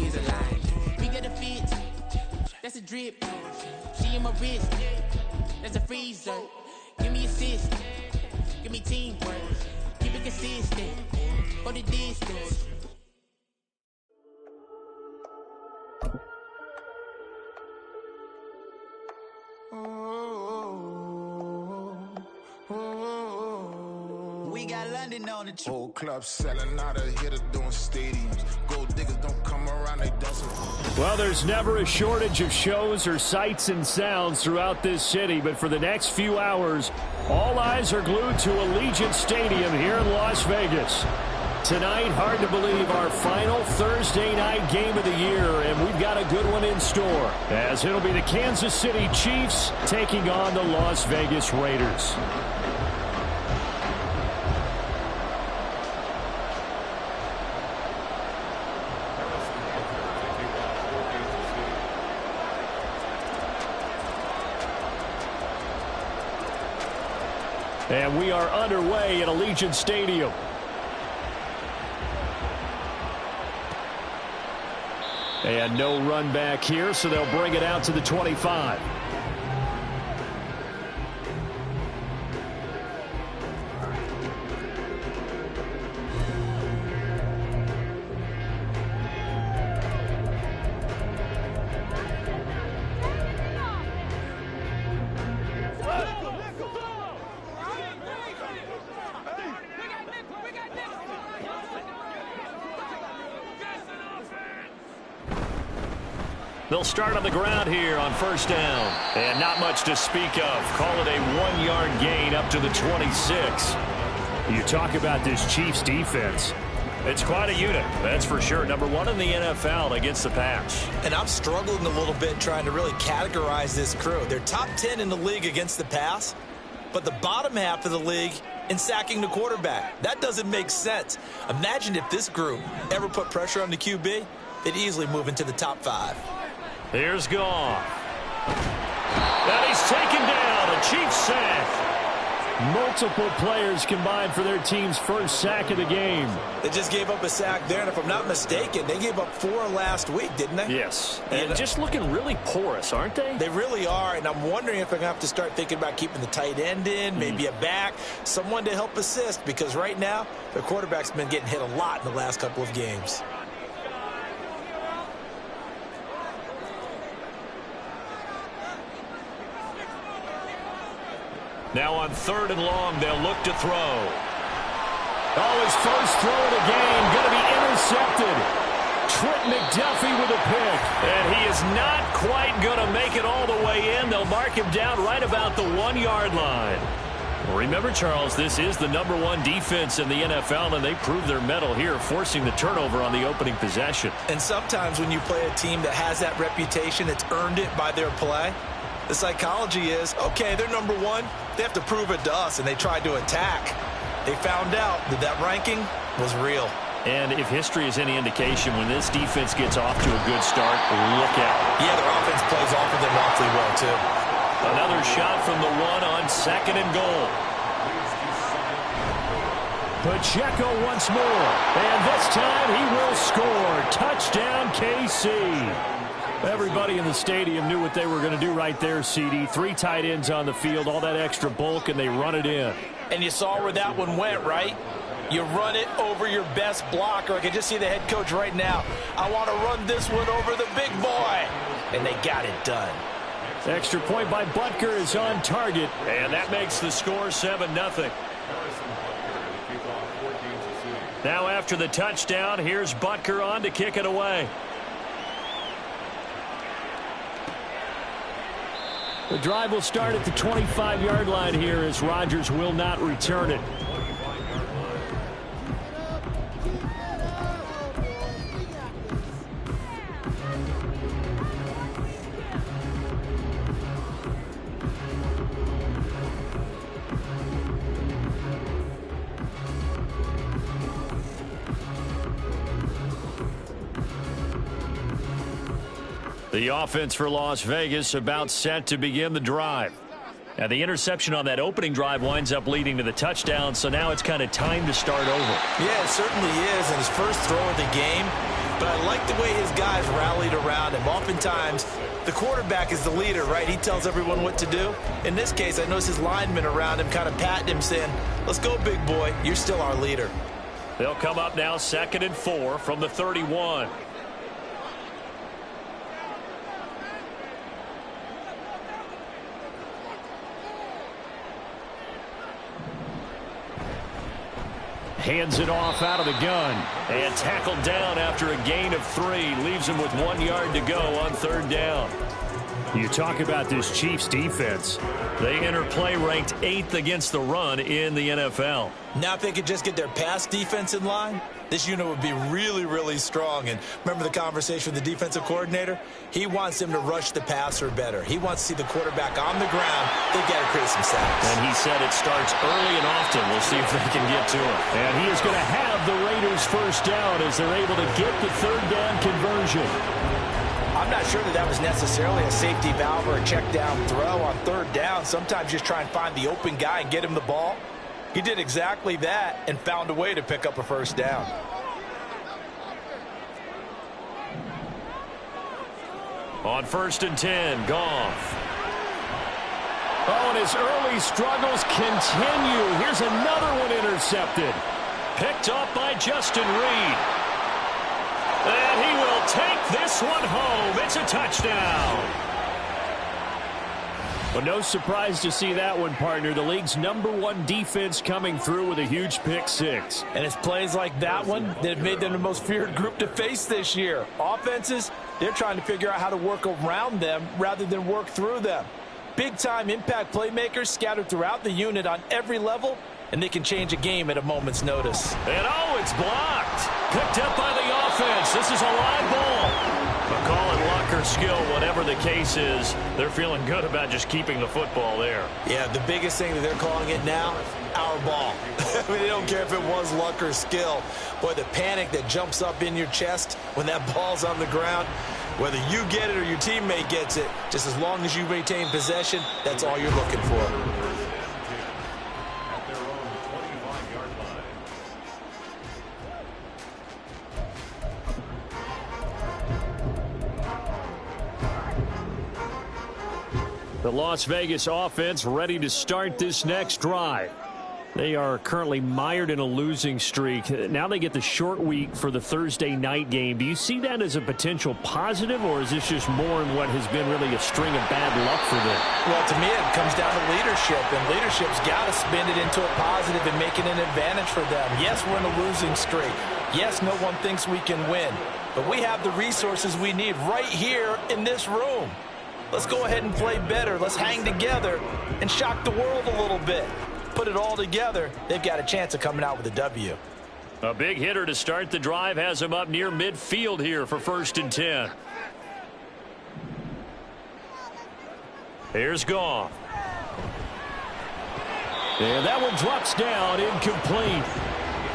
is alive. We get a fit, that's a drip. She in my wrist, that's a freezer. Give me assist, give me teamwork. Keep it consistent, go the distance. We got London on the whole club selling out of here to doing stadiums. Gold diggers don't come around, they dancing. Well, there's never a shortage of shows or sights and sounds throughout this city, but for the next few hours, all eyes are glued to Allegiant Stadium here in Las Vegas. Tonight, hard to believe, our final Thursday night game of the year, and we've got a good one in store, as it'll be the Kansas City Chiefs taking on the Las Vegas Raiders. And we are underway at Allegiant Stadium. And no run back here, so they'll bring it out to the 25. They'll start on the ground here on first down. And not much to speak of. Call it a 1-yard gain up to the 26. You talk about this Chiefs defense. It's quite a unit, that's for sure. Number one in the NFL against the pass. And I'm struggling a little bit trying to really categorize this crew. They're top 10 in the league against the pass, but the bottom half of the league in sacking the quarterback. That doesn't make sense. Imagine if this group ever put pressure on the QB, they'd easily move into the top 5. Here's Goff. And he's taken down. A Chiefs sack. Multiple players combined for their team's first sack of the game. They just gave up a sack there, and if I'm not mistaken, they gave up 4 last week, didn't they? Yes. And just looking really porous, aren't they? They really are, and I'm wondering if they're going to have to start thinking about keeping the tight end in, maybe a back, someone to help assist, because right now, their quarterback's been getting hit a lot in the last couple of games. Now on 3rd and long, they'll look to throw. Oh, his first throw of the game going to be intercepted. Trent McDuffie with a pick. And he is not quite going to make it all the way in. They'll mark him down right about the 1-yard line. Remember, Charles, this is the number 1 defense in the NFL, and they proved their mettle here, forcing the turnover on the opening possession. And sometimes when you play a team that has that reputation, it's earned it by their play. The psychology is, okay, they're number 1. They have to prove it to us, and they tried to attack. They found out that that ranking was real. And if history is any indication, when this defense gets off to a good start, look out. Yeah, their offense plays off of them awfully well, too. Another shot from the 1 on 2nd and goal. Pacheco once more. And this time he will score. Touchdown, KC. Everybody in the stadium knew what they were going to do right there, CD. 3 tight ends on the field, all that extra bulk, and they run it in. And you saw where that one went, right? You run it over your best blocker. I can just see the head coach right now. I want to run this one over the big boy. And they got it done. Extra point by Butker is on target, and that makes the score 7-0. Now after the touchdown, here's Butker on to kick it away. The drive will start at the 25-yard line here as Rodgers will not return it. The offense for Las Vegas about set to begin the drive. Now the interception on that opening drive winds up leading to the touchdown, so now it's kind of time to start over. Yeah, it certainly is. And his first throw of the game, but I like the way his guys rallied around him. Oftentimes, the quarterback is the leader, right? He tells everyone what to do. In this case, I noticed his linemen around him kind of patting him, saying, let's go, big boy. You're still our leader. They'll come up now 2nd and 4 from the 31. Hands it off out of the gun. And tackled down after a gain of 3. Leaves him with 1 yard to go on 3rd down. You talk about this Chiefs defense. They enter play ranked 8th against the run in the NFL. Now if they could just get their pass defense in line, this unit would be really, really strong. And remember the conversation with the defensive coordinator? He wants them to rush the passer better. He wants to see the quarterback on the ground. They've got to create some sacks. And he said it starts early and often. We'll see if they can get to it. And he is going to have the Raiders first down as they're able to get the 3rd down conversion. I'm not sure that was necessarily a safety valve or a check down throw on 3rd down. Sometimes just try and find the open guy and get him the ball. He did exactly that and found a way to pick up a 1st down. On 1st and 10, Goff. Oh, and his early struggles continue. Here's another one intercepted. Picked up by Justin Reed. And he will take this one home. It's a touchdown. Well, no surprise to see that one, partner. The league's #1 defense coming through with a huge pick 6. And it's plays like that one that have made them the most feared group to face this year. Offenses, they're trying to figure out how to work around them rather than work through them. Big-time impact playmakers scattered throughout the unit on every level, and they can change a game at a moment's notice. And oh, it's blocked. Picked up by the offense. This is a live ball. But call it luck or skill, whatever the case is, they're feeling good about just keeping the football there. Yeah, the biggest thing that they're calling it now, our ball. I mean, they don't care if it was luck or skill. Boy, the panic that jumps up in your chest when that ball's on the ground, whether you get it or your teammate gets it, just as long as you maintain possession, that's all you're looking for. The Las Vegas offense ready to start this next drive. They are currently mired in a losing streak. Now they get the short week for the Thursday night game. Do you see that as a potential positive, or is this just more in what has been really a string of bad luck for them? Well, to me, it comes down to leadership, and leadership's got to spin it into a positive and make it an advantage for them. Yes, we're in a losing streak. Yes, no one thinks we can win, but we have the resources we need right here in this room. Let's go ahead and play better. Let's hang together and shock the world a little bit. Put it all together, they've got a chance of coming out with a W. A big hitter to start the drive has him up near midfield here for 1st and 10. Here's Goff. And that one drops down, incomplete.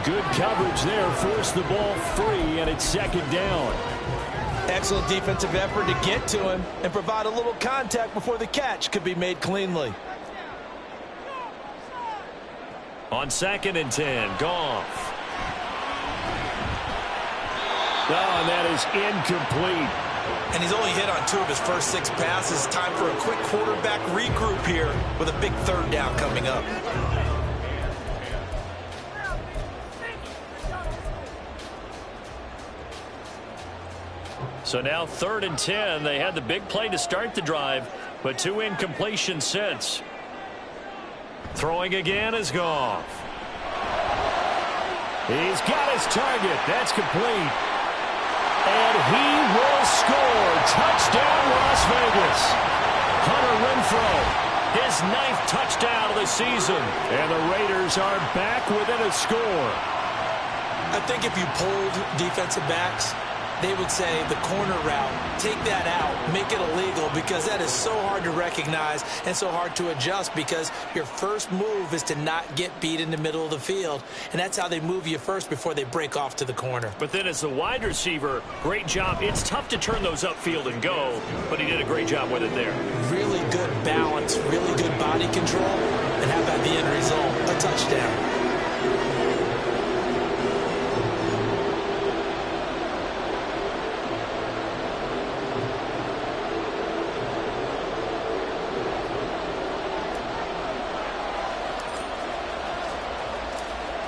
Good coverage there, forced the ball free, and it's 2nd down. Excellent defensive effort to get to him and provide a little contact before the catch could be made cleanly. On 2nd and 10, Goff. Oh, and that is incomplete. And he's only hit on 2 of his first 6 passes. Time for a quick quarterback regroup here with a big 3rd down coming up. So now 3rd and 10. They had the big play to start the drive, but 2 incompletions since. Throwing again is Goff. He's got his target. That's complete. And he will score. Touchdown, Las Vegas. Hunter Renfrow, his 9th touchdown of the season. And the Raiders are back within a score. I think if you polled defensive backs, they would say the corner route, take that out, make it illegal, because that is so hard to recognize and so hard to adjust, because your first move is to not get beat in the middle of the field, and that's how they move you first before they break off to the corner. But then as the wide receiver, great job. It's tough to turn those upfield and go, but he did a great job with it there. Really good balance, really good body control, and how about the end result? A touchdown.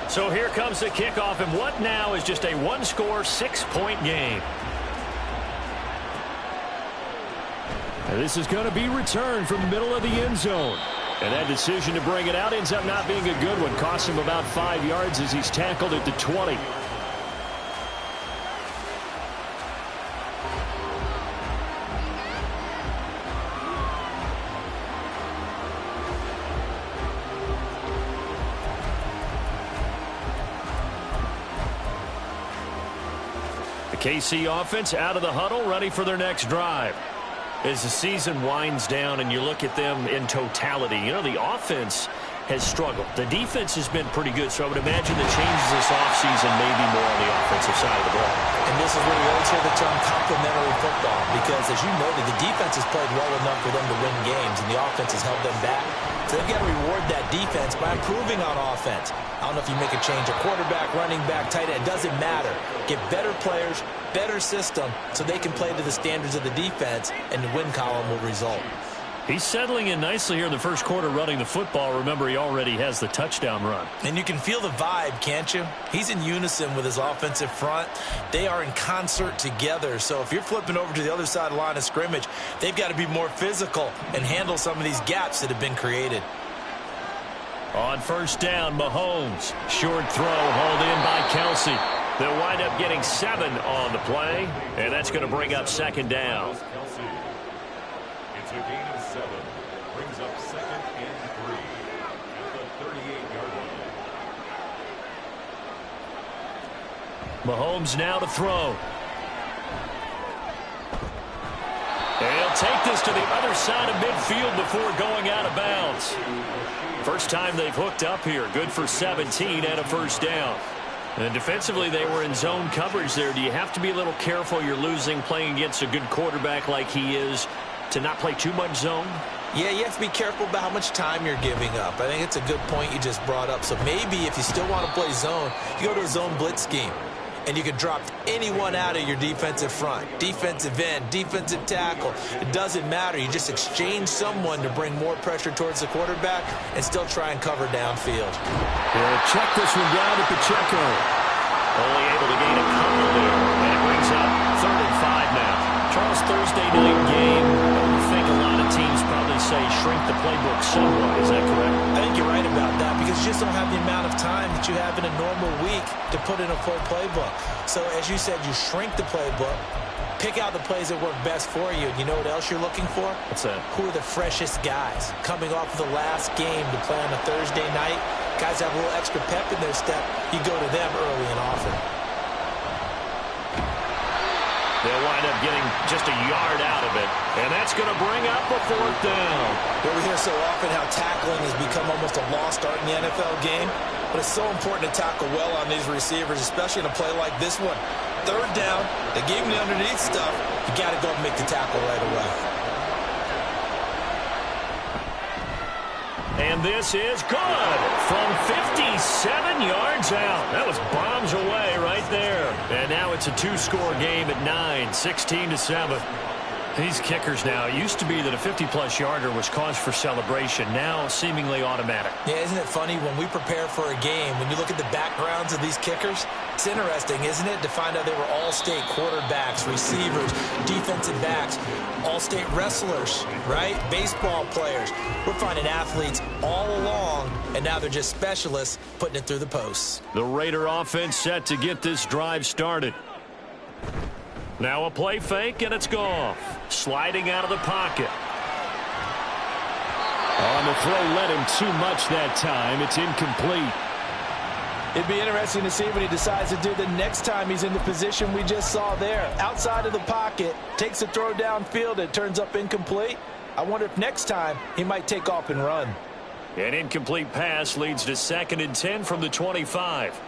So here comes the kickoff, and what now is just a one-score, 6-point game. And this is going to be returned from the middle of the end zone. And that decision to bring it out ends up not being a good one. Costs him about 5 yards as he's tackled at the 20. KC offense out of the huddle, ready for their next drive. As the season winds down and you look at them in totality, you know, the offense has struggled. The defense has been pretty good, so I would imagine the changes this offseason may be more on the offensive side of the ball. And this is where you always hear the term complementary football, because as you noted, the defense has played well enough for them to win games, and the offense has held them back. So they've got to reward that defense by improving on offense. I don't know if you make a change at quarterback, running back, tight end. It doesn't matter. Get better players, better system, so they can play to the standards of the defense, and the win column will result. He's settling in nicely here in the first quarter running the football. Remember, he already has the touchdown run. And you can feel the vibe, can't you? He's in unison with his offensive front. They are in concert together. So if you're flipping over to the other side of the line of scrimmage, they've got to be more physical and handle some of these gaps that have been created. On first down, Mahomes. Short throw hauled in by Kelsey. They'll wind up getting 7 on the play, and that's going to bring up second down. It's a gain of 7. Brings up 2nd and 3 at the 38-yard line. Mahomes now to throw. And he'll take this to the other side of midfield before going out of bounds. First time they've hooked up here. Good for 17 and a first down. And defensively, they were in zone coverage there. Do you have to be a little careful? You're losing playing against a good quarterback like he is to not play too much zone? Yeah, you have to be careful about how much time you're giving up. I think it's a good point you just brought up. So maybe if you still want to play zone, you go to a zone blitz scheme. And you can drop anyone out of your defensive front. Defensive end, defensive tackle. It doesn't matter. You just exchange someone to bring more pressure towards the quarterback and still try and cover downfield. He'll check this one down to Pacheco. Only able to gain a couple there. And it brings up 3rd and 5 now. Charles, Thursday night game. I think a lot of teams probably say shrink the playbook somewhat. Is that correct? I think you're right about that, because you just don't have the amount of time that you have in a normal week to put in a full playbook. So as you said, you shrink the playbook, pick out the plays that work best for you. You know what else you're looking for? What's that? Who are the freshest guys coming off of the last game to play on a Thursday night? Guys have a little extra pep in their step. You go to them early and often. They'll wind up getting just a yard out of it, and that's going to bring up a 4th down. Well, we hear so often how tackling has become almost a lost art in the NFL game, but it's so important to tackle well on these receivers, especially in a play like this one. 3rd down, they gave him the underneath stuff. You got to go and make the tackle right away. And this is good from 57 yards out. That was bombs away right there. And now it's a 2-score game at 9, 16-7. These kickers now, it used to be that a 50-plus yarder was cause for celebration. Now seemingly automatic. Yeah, isn't it funny when we prepare for a game, when you look at the backgrounds of these kickers, it's interesting, isn't it, to find out they were all-state quarterbacks, receivers, defensive backs, all-state wrestlers, right? Baseball players. We're finding athletes all along, and now they're just specialists putting it through the posts. The Raider offense set to get this drive started. Now a play fake, and it's Goff. Sliding out of the pocket. On the throw, led him too much that time. It's incomplete. It'd be interesting to see what he decides to do the next time he's in the position we just saw there. Outside of the pocket, takes a throw downfield, it turns up incomplete. I wonder if next time he might take off and run. An incomplete pass leads to 2nd and 10 from the 25.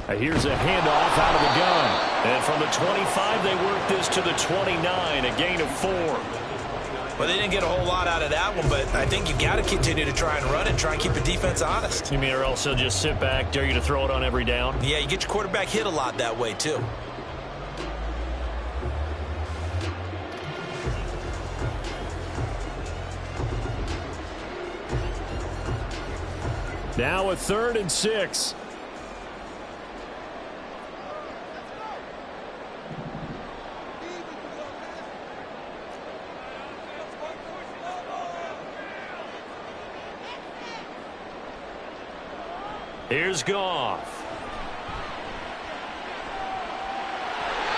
Here's a handoff out of the gun. And from the 25, they work this to the 29, a gain of 4. Well, they didn't get a whole lot out of that one, but I think you got to continue to try and run and try and keep the defense honest. You mean or else they'll just sit back, dare you to throw it on every down? Yeah, you get your quarterback hit a lot that way, too. Now a 3rd and 6. Here's Goff.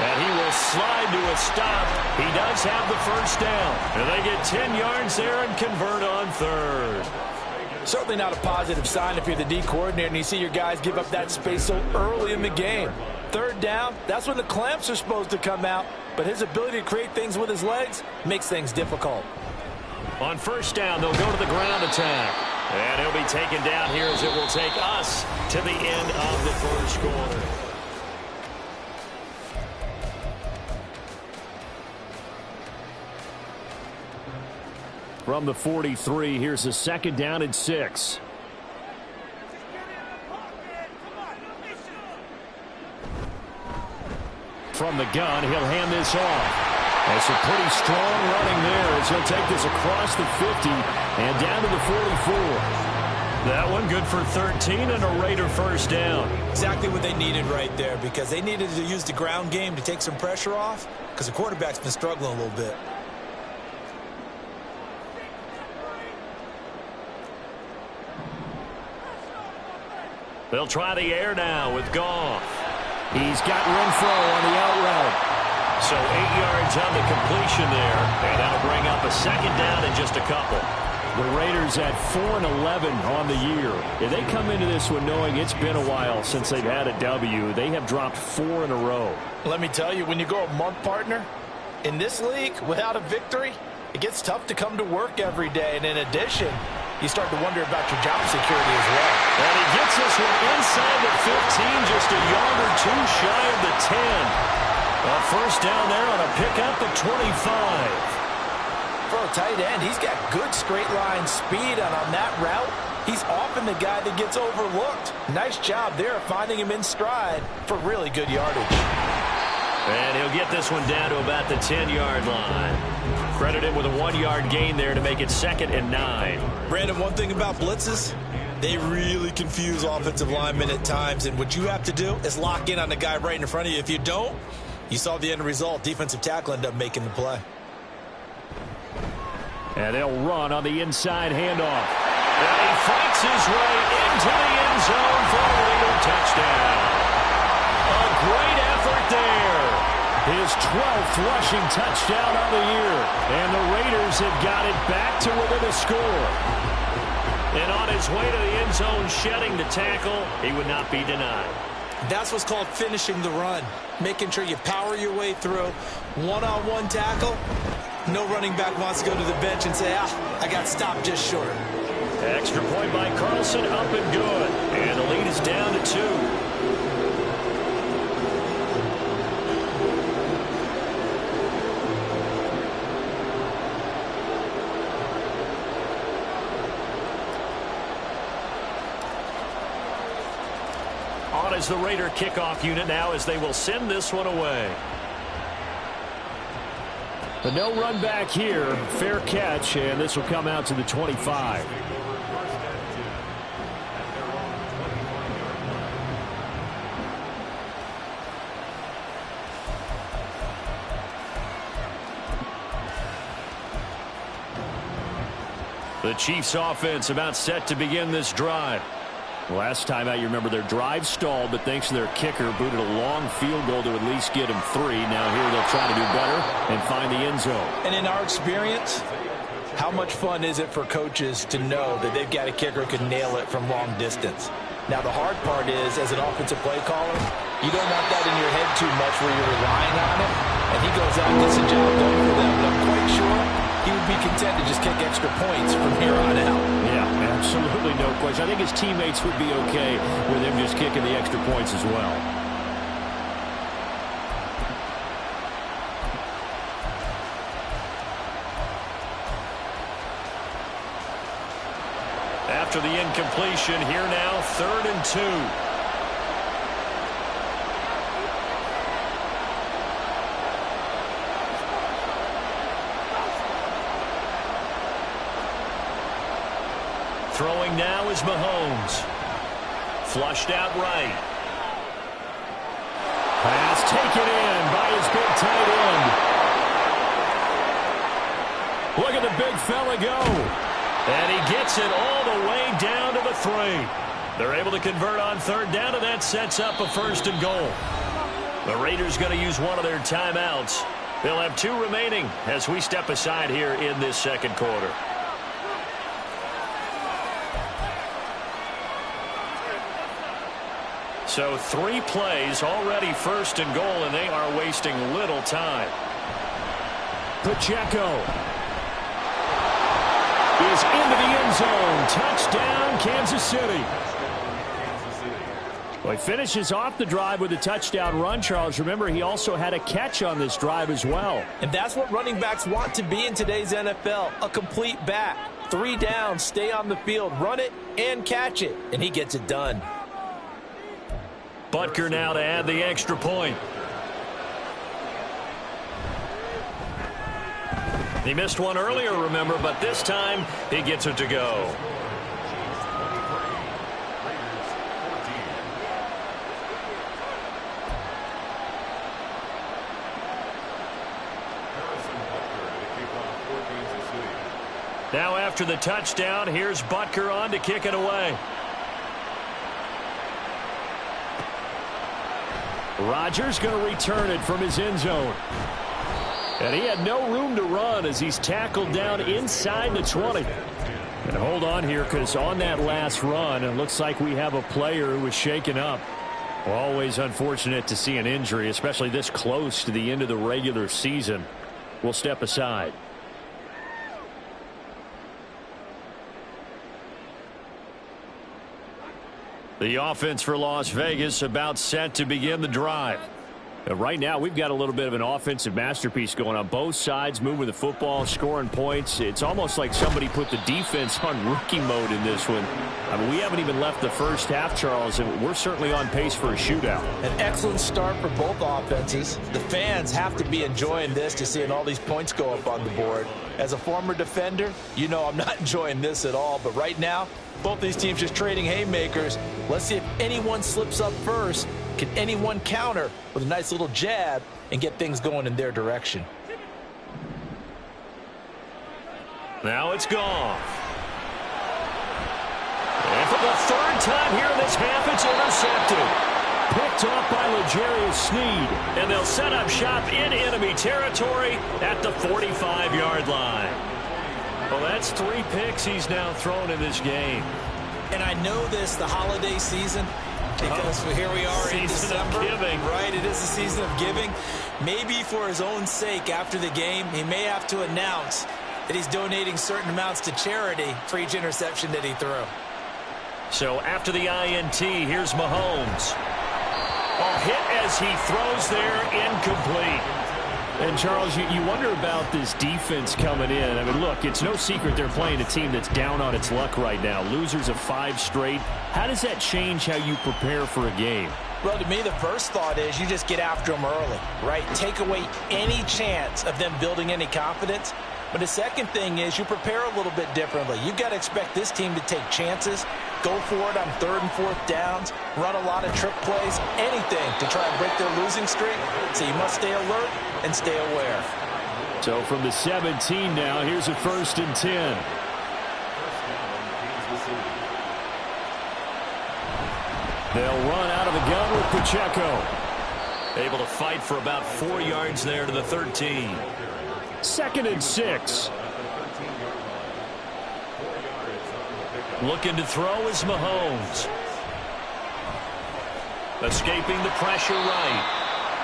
And he will slide to a stop. He does have the first down. And they get 10 yards there and convert on 3rd. Certainly not a positive sign if you're the D coordinator and you see your guys give up that space so early in the game. 3rd down, that's when the clamps are supposed to come out. But his ability to create things with his legs makes things difficult. On 1st down, they'll go to the ground attack. And he'll be taken down here as it will take us to the end of the 1st quarter. From the 43, here's a 2nd down and 6. From the gun, he'll hand this off. That's a pretty strong running there as he'll take this across the 50 and down to the 44. That one good for 13 and a Raider 1st down. Exactly what they needed right there, because they needed to use the ground game to take some pressure off, because the quarterback's been struggling a little bit. They'll try the air now with Goff. He's got Renfro on the out route. So 8 yards on the completion there, and that'll bring up a 2nd down in just a couple. The Raiders at 4-11 on the year. If they come into this one knowing it's been a while since they've had a W, they have dropped 4 in a row. Let me tell you, when you go a month, partner, in this league without a victory, it gets tough to come to work every day. And in addition, you start to wonder about your job security as well. And he gets this one inside the 15, just a yard or two shy of the 10. A 1st down there on a pickup at 25. For a tight end, he's got good straight line speed, and on that route, he's often the guy that gets overlooked. Nice job there finding him in stride for really good yardage. And he'll get this one down to about the 10-yard line. Credit him with a 1-yard gain there to make it 2nd and 9. Brandon, one thing about blitzes, they really confuse offensive linemen at times, and what you have to do is lock in on the guy right in front of you. If you don't, you saw the end result. Defensive tackle ended up making the play. And they'll run on the inside handoff. And he fights his way into the end zone for a Raider touchdown. A great effort there. His 12th rushing touchdown on the year. And the Raiders have got it back to within a score. And on his way to the end zone, shedding the tackle, he would not be denied. That's what's called finishing the run. Making sure you power your way through. One-on-one tackle. No running back wants to go to the bench and say, I got stopped just short. Extra point by Carlson, up and good. And the lead is down to 2. On is the Raider kickoff unit now as they will send this one away. But no run back here. Fair catch, and this will come out to the 25. The Chiefs offense about set to begin this drive. Last time out, you remember their drive stalled, but thanks to their kicker, booted a long field goal to at least get him 3. Now here they'll try to do better and find the end zone. And in our experience, how much fun is it for coaches to know that they've got a kicker who can nail it from long distance? Now, the hard part is, as an offensive play caller, you don't want that in your head too much where you're relying on it, and he goes out and gets the job done for them. But I'm quite sure he would be content to just kick extra points from here on out. Yeah, absolutely no question. I think his teammates would be okay with him just kicking the extra points as well. After the incompletion, here now, 3rd and 2. Throwing now is Mahomes. Flushed out right. Pass taken in by his big tight end. Look at the big fella go. And he gets it all the way down to the 3. They're able to convert on third down, and that sets up a 1st and goal. The Raiders going to use one of their timeouts. They'll have 2 remaining as we step aside here in this second quarter. So 3 plays, already 1st and goal, and they are wasting little time. Pacheco is into the end zone. Touchdown, Kansas City. Well, he finishes off the drive with a touchdown run, Charles. Remember, he also had a catch on this drive as well. And that's what running backs want to be in today's NFL, a complete back. 3 down, stay on the field, run it, and catch it. And he gets it done. Butker now to add the extra point. He missed one earlier, remember, but this time he gets it to go. Now after the touchdown, here's Butker on to kick it away. Rodgers going to return it from his end zone. And he had no room to run as he's tackled down inside the 20. And hold on here, because on that last run, it looks like we have a player who was shaken up. Always unfortunate to see an injury, especially this close to the end of the regular season. We'll step aside. The offense for Las Vegas about set to begin the drive. Right now, we've got a little bit of an offensive masterpiece going on. Both sides moving the football, scoring points. It's almost like somebody put the defense on rookie mode in this one. I mean, we haven't even left the first half, Charles, and we're certainly on pace for a shootout. An excellent start for both offenses. The fans have to be enjoying this to seeing all these points go up on the board. As a former defender, you know I'm not enjoying this at all. But right now, both these teams just trading haymakers. Let's see if anyone slips up first. Can anyone counter with a nice little jab and get things going in their direction? Now it's gone. And for the 3rd time here in this half, it's intercepted. Picked off by L'Jarius Sneed. And they'll set up shop in enemy territory at the 45-yard line. Well, that's 3 picks he's now thrown in this game. And I know this, the holiday season, because here we are in December. Right, it is the season of giving. Maybe for his own sake after the game, he may have to announce that he's donating certain amounts to charity for each interception that he threw. So after the INT, here's Mahomes. A hit as he throws there, incomplete. And, Charles, you wonder about this defense coming in. I mean, look, it's no secret they're playing a team that's down on its luck right now. Losers of 5 straight. How does that change how you prepare for a game? Well, to me, the first thought is you just get after them early, right? Take away any chance of them building any confidence. But the second thing is you prepare a little bit differently. You've got to expect this team to take chances, go for it on 3rd and 4th downs, run a lot of trick plays, anything to try and break their losing streak. So you must stay alert and stay aware. So from the 17 now, here's a 1st and 10. They'll run out of the gun with Pacheco. Able to fight for about 4 yards there to the 13. 2nd and 6. Looking to throw is Mahomes. Escaping the pressure right.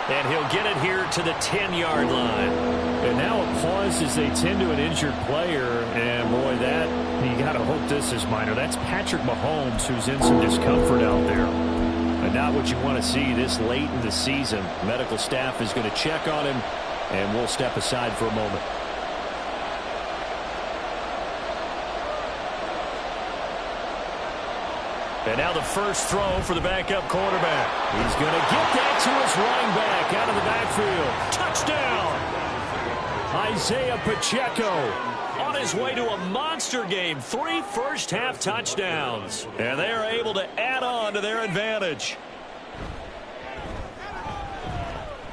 And he'll get it here to the 10-yard line. And now a pause as they tend to an injured player. And, boy, you got to hope this is minor. That's Patrick Mahomes, who's in some discomfort out there. And not what you want to see this late in the season. Medical staff is going to check on him, and we'll step aside for a moment. And now the first throw for the backup quarterback. He's going to get that to his running back out of the backfield. Touchdown! Isaiah Pacheco on his way to a monster game. 3 first-half touchdowns. And they are able to add on to their advantage.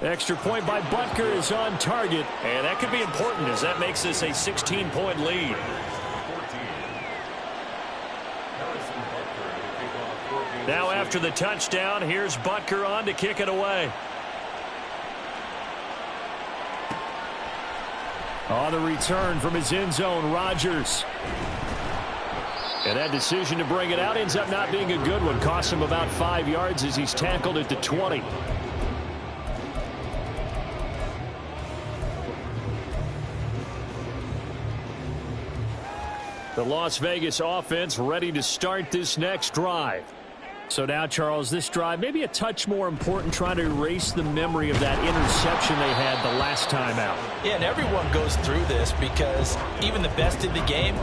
Extra point by Butker is on target. And that could be important as that makes this a 16-point lead. Now after the touchdown, here's Butker on to kick it away. On the return from his end zone, Rodgers. And that decision to bring it out ends up not being a good one. Costs him about 5 yards as he's tackled at the 20. The Las Vegas offense ready to start this next drive. So now, Charles, this drive maybe a touch more important, trying to erase the memory of that interception they had the last time out. Yeah, and everyone goes through this because even the best in the game,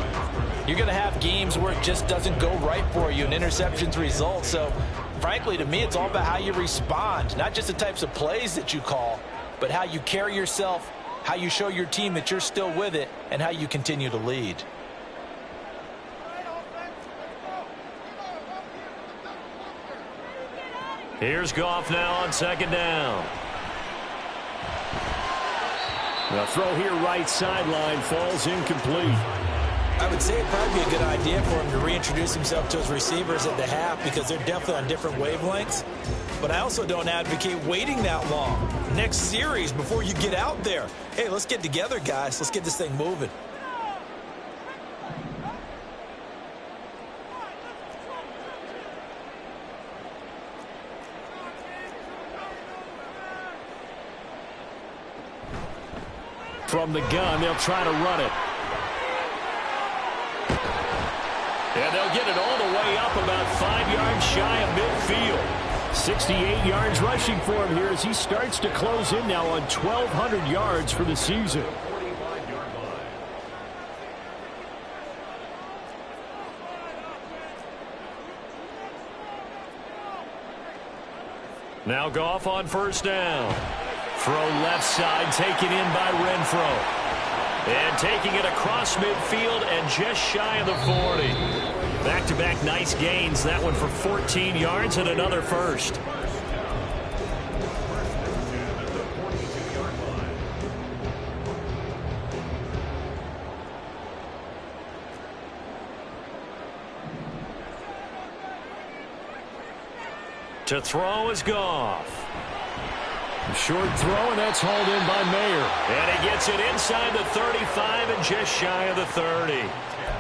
you're going to have games where it just doesn't go right for you and interceptions result. So, frankly, to me, it's all about how you respond, not just the types of plays that you call, but how you carry yourself, how you show your team that you're still with it, and how you continue to lead. Here's Goff now on second down. The throw here right sideline falls incomplete. I would say it'd probably be a good idea for him to reintroduce himself to his receivers at the half because they're definitely on different wavelengths. But I also don't advocate waiting that long. Next series before you get out there. Hey, let's get together, guys. Let's get this thing moving. From the gun, they'll try to run it. And they'll get it all the way up about 5 yards shy of midfield. 68 yards rushing for him here as he starts to close in now on 1,200 yards for the season. Now Goff on first down. Throw left side, taken in by Renfro. And taking it across midfield and just shy of the 40. Back-to-back nice gains. That one for 14 yards and another first. To throw is Goff. Short throw, and that's hauled in by Mayer. And he gets it inside the 35 and just shy of the 30.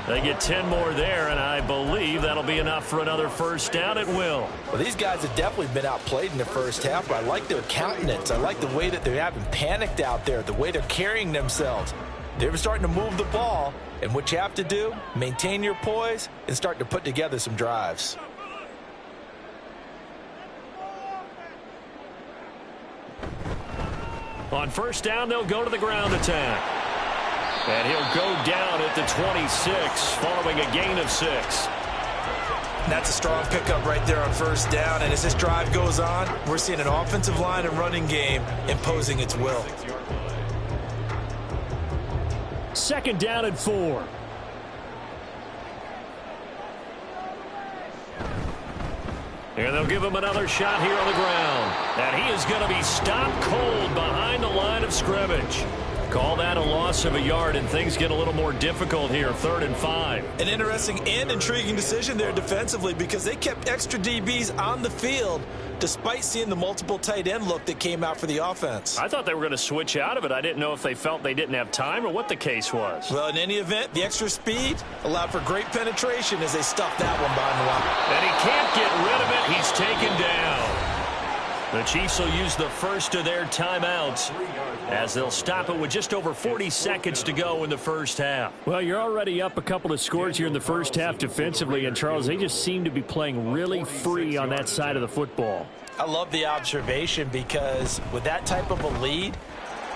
They get 10 more there, and I believe that'll be enough for another first down. It will. Well, these guys have definitely been outplayed in the first half, but I like their countenance. I like the way that they're having panicked out there, the way they're carrying themselves. They're starting to move the ball, and what you have to do, maintain your poise and start to put together some drives. On first down, they'll go to the ground attack. And he'll go down at the 26, following a gain of 6. That's a strong pickup right there on first down. And as this drive goes on, we're seeing an offensive line and running game imposing its will. Second down and 4. And they'll give him another shot here on the ground. And he is going to be stopped cold behind the line of scrimmage. Call that a loss of a yard, and things get a little more difficult here. 3rd and 5. An interesting and intriguing decision there defensively because they kept extra DBs on the field despite seeing the multiple tight end look that came out for the offense. I thought they were going to switch out of it. I didn't know if they felt they didn't have time or what the case was. Well, in any event, the extra speed allowed for great penetration as they stuffed that one behind the line. And he can't get rid of it. He's taken down. The Chiefs will use the first of their timeouts as they'll stop it with just over 40 seconds to go in the first half. Well, you're already up a couple of scores here in the first half defensively, and Charles, they just seem to be playing really free on that side of the football. I love the observation because with that type of a lead,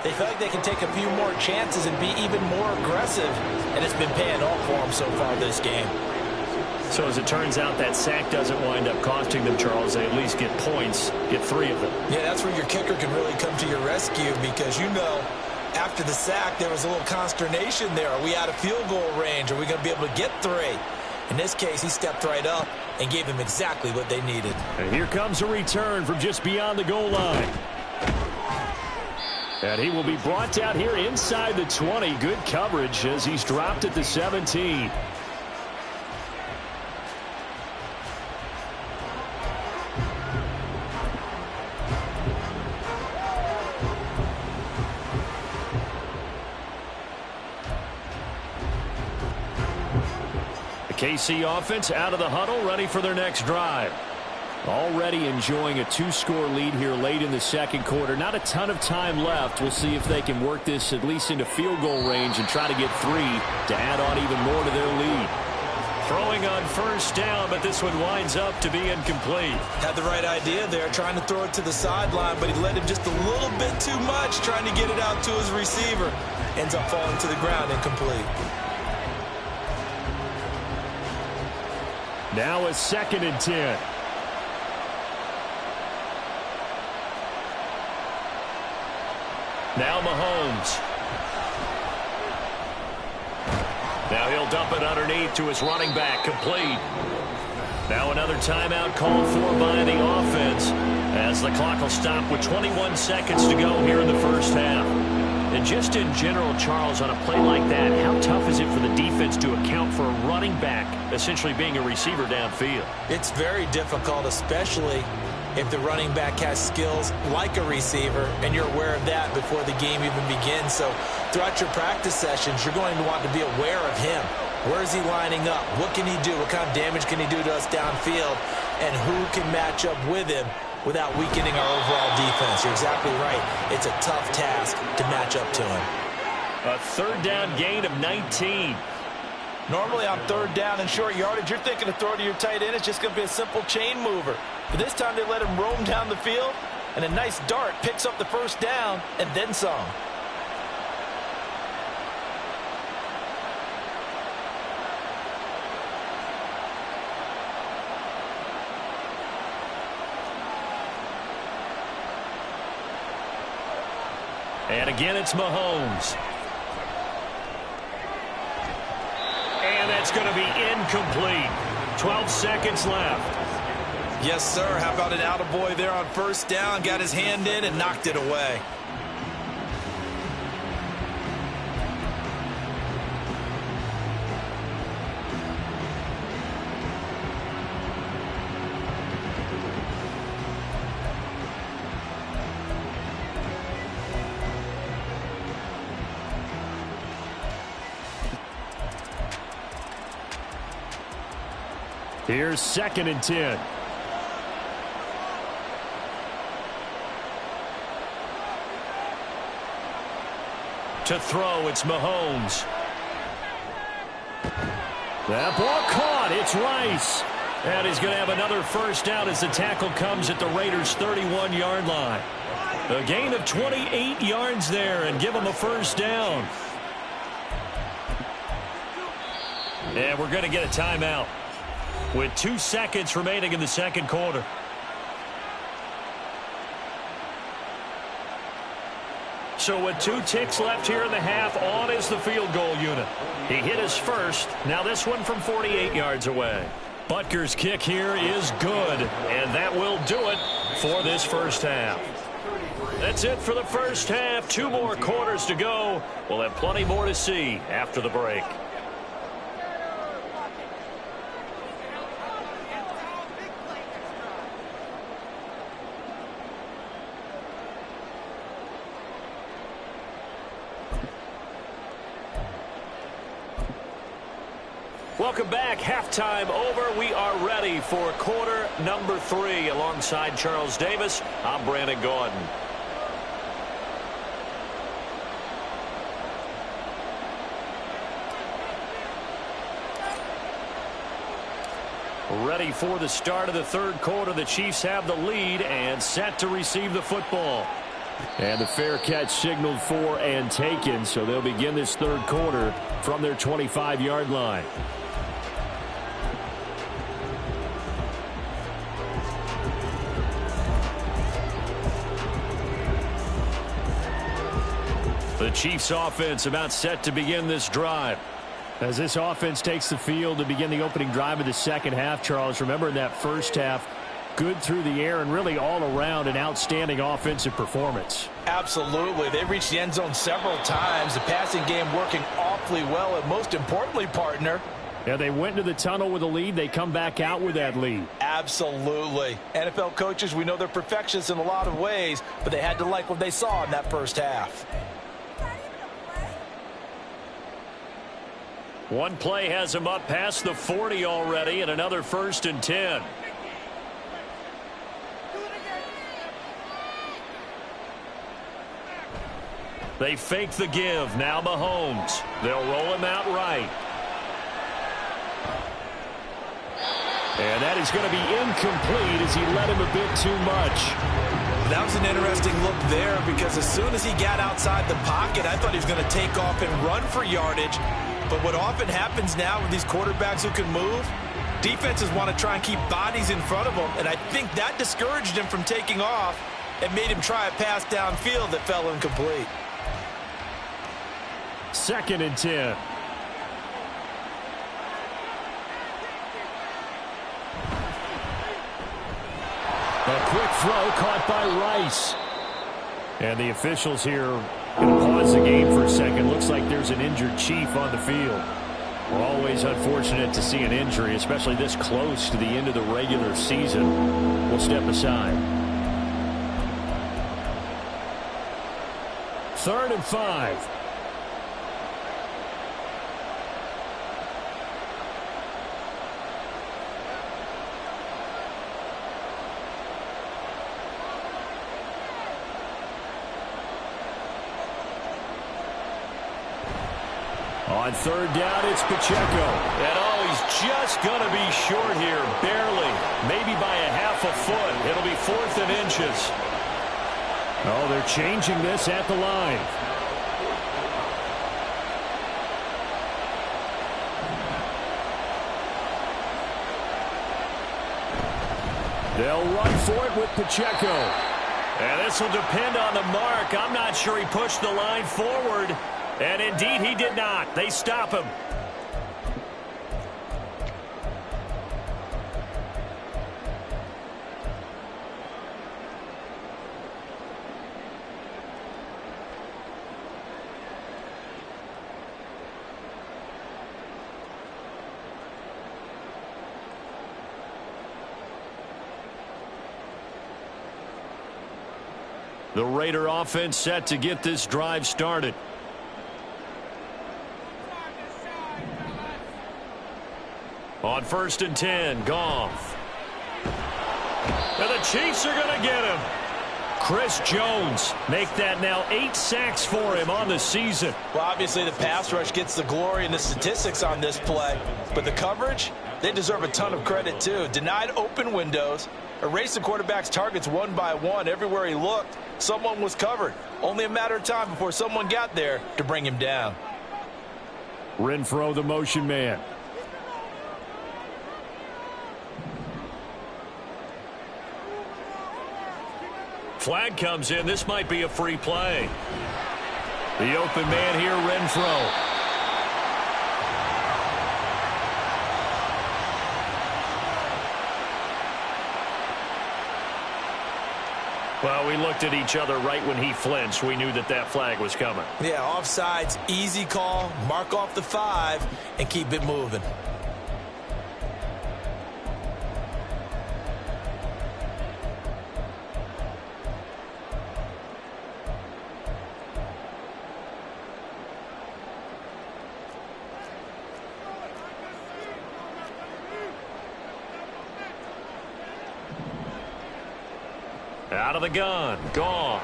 they feel like they can take a few more chances and be even more aggressive, and it's been paying off for them so far this game. So as it turns out, that sack doesn't wind up costing them, Charles. They at least get points, get 3 of them. Yeah, that's where your kicker can really come to your rescue because you know After the sack, there was a little consternation there. Are we out of field goal range? Are we going to be able to get 3? In this case, he stepped right up and gave them exactly what they needed. And here comes a return from just beyond the goal line. And he will be brought down here inside the 20. Good coverage as he's dropped at the 17. KC offense out of the huddle, ready for their next drive. Already enjoying a 2-score lead here late in the second quarter. Not a ton of time left. We'll see if they can work this at least into field goal range and try to get 3 to add on even more to their lead. Throwing on first down, but this one winds up to be incomplete. Had the right idea there, trying to throw it to the sideline, but he led him just a little bit too much, trying to get it out to his receiver. Ends up falling to the ground, incomplete. Now a 2nd and 10. Now Mahomes. Now he'll dump it underneath to his running back, complete. Now another timeout called for by the offense as the clock will stop with 21 seconds to go here in the first half. And just in general, Charles, on a play like that, how tough is it for the defense to account for a running back essentially being a receiver downfield? It's very difficult, especially if the running back has skills like a receiver, and you're aware of that before the game even begins. So throughout your practice sessions, you're going to want to be aware of him. Where is he lining up? What can he do? What kind of damage can he do to us downfield? And who can match up with him without weakening our overall defense? You're exactly right. It's a tough task to match up to him. A 3rd down gain of 19. Normally on 3rd down and short yardage, you're thinking to throw to your tight end. It's just going to be a simple chain mover. But this time they let him roam down the field, and a nice dart picks up the first down and then some. And again, it's Mahomes. And that's going to be incomplete. 12 seconds left. Yes, sir. How about an attaboy there on first down? Got his hand in and knocked it away. Here's 2nd and 10. To throw, it's Mahomes. That ball caught. It's Rice. And he's going to have another first down as the tackle comes at the Raiders' 31-yard line. A gain of 28 yards there and give them a first down. And we're going to get a timeout with 2 seconds remaining in the second quarter. So with 2 ticks left here in the half, on is the field goal unit. He hit his first. Now this one from 48 yards away. Butker's kick here is good, and that will do it for this first half. That's it for the first half. 2 more quarters to go. We'll have plenty more to see after the break. Welcome back. Halftime over. We are ready for quarter number 3. Alongside Charles Davis, I'm Brandon Gordon. Ready for the start of the third quarter. The Chiefs have the lead and set to receive the football. And the fair catch signaled for and taken, so they'll begin this third quarter from their 25-yard line. The Chiefs offense about set to begin this drive. As this offense takes the field to begin the opening drive of the second half, Charles, remember in that first half, good through the air and really all around an outstanding offensive performance. Absolutely. They reached the end zone several times. The passing game working awfully well, and most importantly, partner, yeah, they went into the tunnel with a lead. They come back out with that lead. Absolutely. NFL coaches, we know they're perfectionists in a lot of ways, but they had to like what they saw in that first half. One play has him up past the 40 already, and another 1st and 10. They fake the give. Now Mahomes. They'll roll him out right. And that is going to be incomplete as he let him a bit too much. That was an interesting look there because as soon as he got outside the pocket, I thought he was going to take off and run for yardage. But what often happens now with these quarterbacks who can move, defenses want to try and keep bodies in front of them, and I think that discouraged him from taking off and made him try a pass downfield that fell incomplete. 2nd and 10. A quick throw caught by Rice. And the officials here going to pause the game for a second. Looks like there's an injured Chief on the field. We're always unfortunate to see an injury, especially this close to the end of the regular season. We'll step aside. 3rd and 5. On 3rd down, it's Pacheco. And he's just going to be short here, barely. Maybe by a half a foot. It'll be 4th and inches. Oh, they're changing this at the line. They'll run for it with Pacheco. And this will depend on the mark. I'm not sure he pushed the line forward. And indeed, he did not. They stop him. The Raider offense set to get this drive started. On 1st and 10, Goff. And the Chiefs are going to get him. Chris Jones make that now 8 sacks for him on the season. Well, obviously the pass rush gets the glory and the statistics on this play, but the coverage, they deserve a ton of credit too. Denied open windows, erased the quarterback's targets one by one. Everywhere he looked, someone was covered. Only a matter of time before someone got there to bring him down. Renfro, the motion man. Flag comes in. This might be a free play. The open man here, Renfro. Well, we looked at each other right when he flinched. We knew that that flag was coming. Yeah, offsides, easy call, mark off the 5, and keep it moving. Out of the gun, Goff.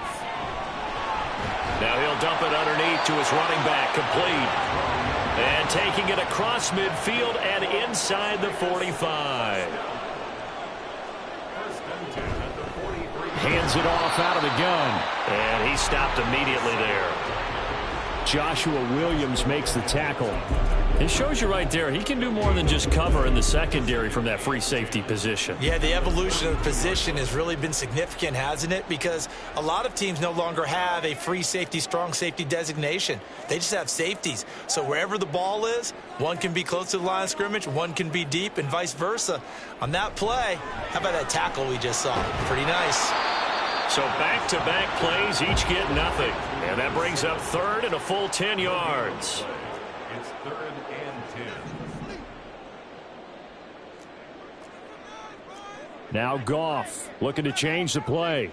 Now he'll dump it underneath to his running back, complete. And taking it across midfield and inside the 45. Hands it off out of the gun. And he stopped immediately there. Joshua Williams makes the tackle. It shows you right there, he can do more than just cover in the secondary from that free safety position. Yeah, the evolution of the position has really been significant, hasn't it? Because a lot of teams no longer have a free safety, strong safety designation. They just have safeties. So wherever the ball is, one can be close to the line of scrimmage, one can be deep, and vice versa. On that play, how about that tackle we just saw? Pretty nice. So back-to-back plays, each get nothing. And that brings up third and a full 10 yards. It's 3rd and 10. Now Goff looking to change the play.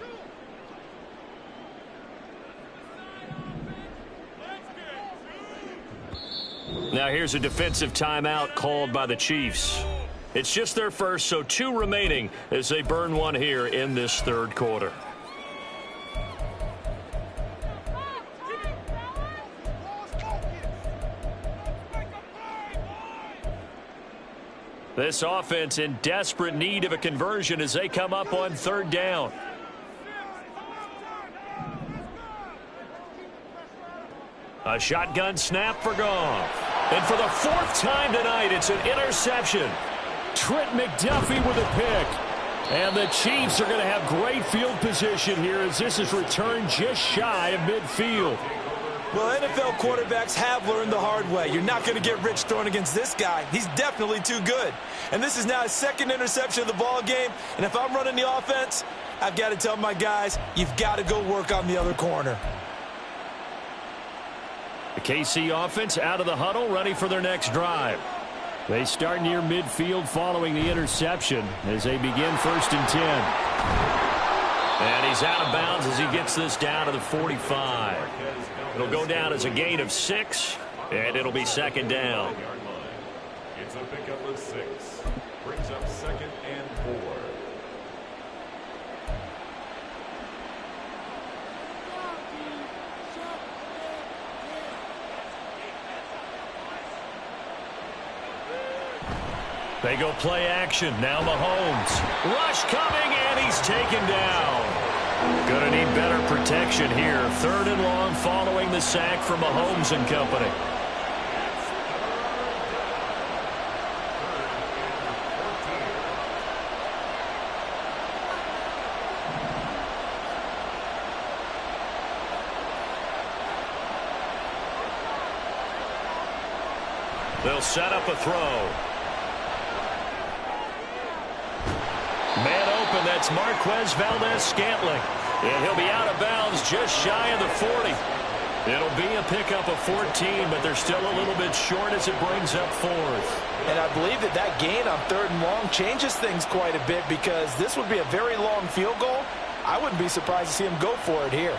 Now here's a defensive timeout called by the Chiefs. It's just their first, so 2 remaining as they burn one here in this third quarter. This offense in desperate need of a conversion as they come up on 3rd down. A shotgun snap for Goff. And for the 4th time tonight, it's an interception. Trent McDuffie with a pick. And the Chiefs are going to have great field position here as this is returned just shy of midfield. Well, NFL quarterbacks have learned the hard way. You're not going to get rich throwing against this guy. He's definitely too good. And this is now his 2nd interception of the ball game. And if I'm running the offense, I've got to tell my guys, you've got to go work on the other corner. The KC offense out of the huddle, ready for their next drive. They start near midfield following the interception as they begin 1st and 10. And he's out of bounds as he gets this down to the 45. It'll go down as a gain of 6, and it'll be 2nd down. It's a pickup of 6. Brings up 2nd and 4. They go play action. Now Mahomes. Rush coming, and he's taken down. Gonna need better protection here. 3rd and long following the sack from Mahomes and company. They'll set up a throw. Man open, that's Marquez Valdez-Scantling. And he'll be out of bounds just shy of the 40. It'll be a pickup of 14, but they're still a little bit short as it brings up 4th. And I believe that gain on 3rd and long changes things quite a bit because this would be a very long field goal. I wouldn't be surprised to see him go for it here.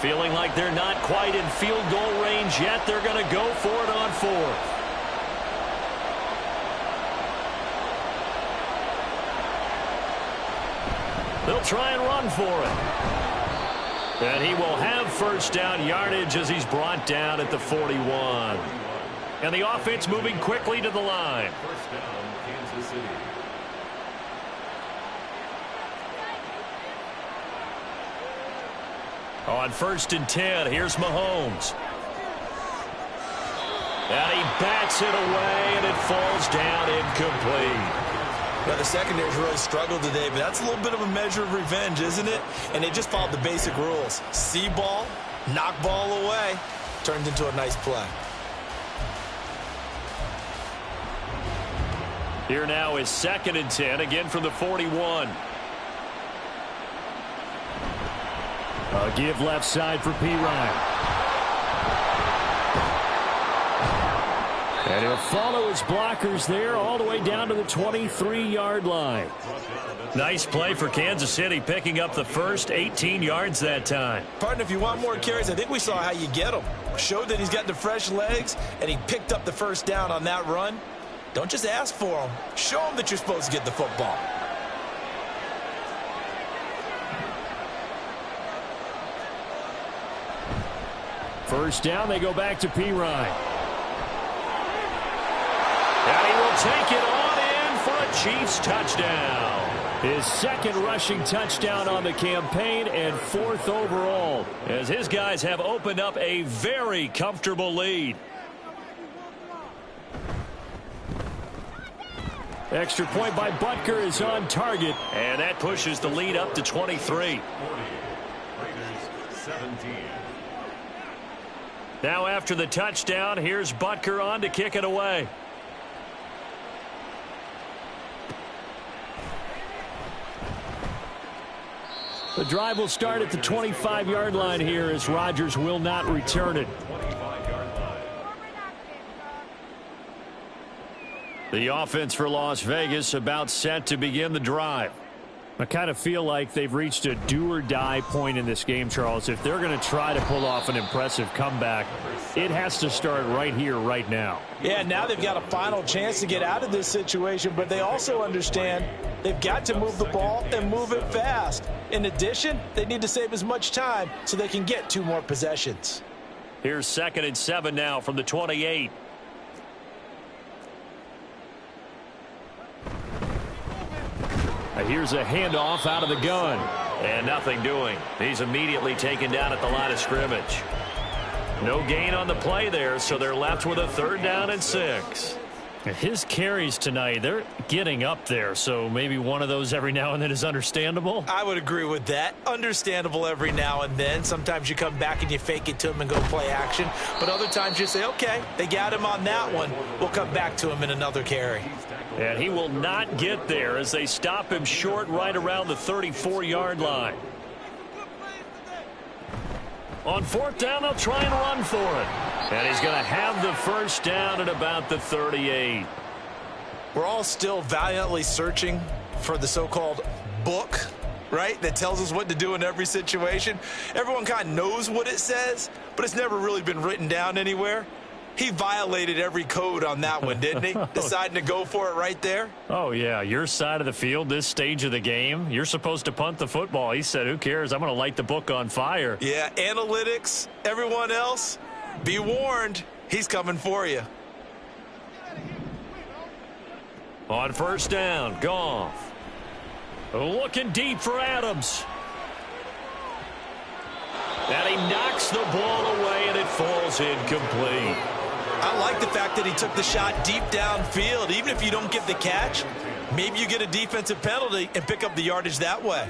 Feeling like they're not quite in field goal range yet. They're going to go for it on 4th. They'll try and run for it. And he will have 1st down yardage as he's brought down at the 41. And the offense moving quickly to the line. 1st down, Kansas City. On 1st and 10, here's Mahomes. And he bats it away, and it falls down incomplete. Well, the secondary's really struggled today, but that's a little bit of a measure of revenge, isn't it? And they just followed the basic rules. See ball, knock ball away, turned into a nice play. Here now is 2nd and 10, again from the 41. A give left side for P. Ryan. And he'll follow his blockers there all the way down to the 23-yard line. Nice play for Kansas City, picking up the first 18 yards that time. Partner, if you want more carries, I think we saw how you get them. Showed that he's got the fresh legs, and he picked up the 1st down on that run. Don't just ask for them. Show them that you're supposed to get the football. First down, they go back to P. Ryan. And he will take it on in for a Chiefs touchdown. His second rushing touchdown on the campaign and 4th overall, as his guys have opened up a very comfortable lead. Extra point by Butker is on target, and that pushes the lead up to 23. 40. Raiders 17. Now after the touchdown, here's Butker on to kick it away. The drive will start at the 25-yard line here as Rodgers will not return it. 25-yard line. The offense for Las Vegas about set to begin the drive. I kind of feel like they've reached a do-or-die point in this game, Charles. If they're going to try to pull off an impressive comeback, it has to start right here, right now. Yeah, now they've got a final chance to get out of this situation, but they also understand they've got to move the ball and move it fast. In addition, they need to save as much time so they can get 2 more possessions. Here's 2nd and 7 now from the 28. Here's a handoff out of the gun. And nothing doing. He's immediately taken down at the line of scrimmage. No gain on the play there, so they're left with a 3rd down and 6. His carries tonight, they're getting up there, so maybe one of those every now and then is understandable. I would agree with that. Understandable every now and then. Sometimes you come back and you fake it to him and go play action. But other times you say, okay, they got him on that one. We'll come back to him in another carry. And he will not get there as they stop him short right around the 34-yard line. On 4th down, they'll try and run for it. And he's going to have the 1st down at about the 38. We're all still valiantly searching for the so-called book, right, that tells us what to do in every situation. Everyone kind of knows what it says, but it's never really been written down anywhere. He violated every code on that one, didn't he? Deciding to go for it right there. Oh, yeah. Your side of the field, this stage of the game, you're supposed to punt the football. He said, who cares? I'm going to light the book on fire. Yeah, analytics, everyone else, be warned. He's coming for you. On 1st down, Goff. Looking deep for Adams. And he knocks the ball away, and it falls incomplete. I like the fact that he took the shot deep downfield. Even if you don't get the catch, maybe you get a defensive penalty and pick up the yardage that way.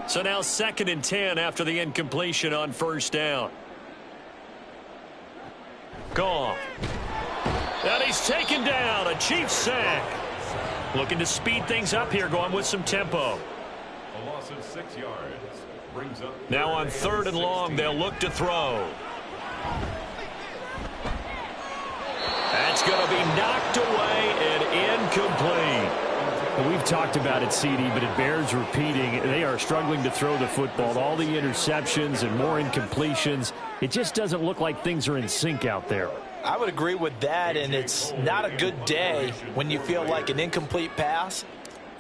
So now 2nd and 10 after the incompletion on 1st down. Goff. And he's taken down. A Chiefs sack. Looking to speed things up here, going with some tempo. A loss of 6 yards. Brings up Now on 3rd and long, they'll look to throw. That's going to be knocked away and incomplete. We've talked about it, CD, but it bears repeating. They are struggling to throw the football. All the interceptions and more incompletions. It just doesn't look like things are in sync out there. I would agree with that, and it's not a good day when you feel like an incomplete pass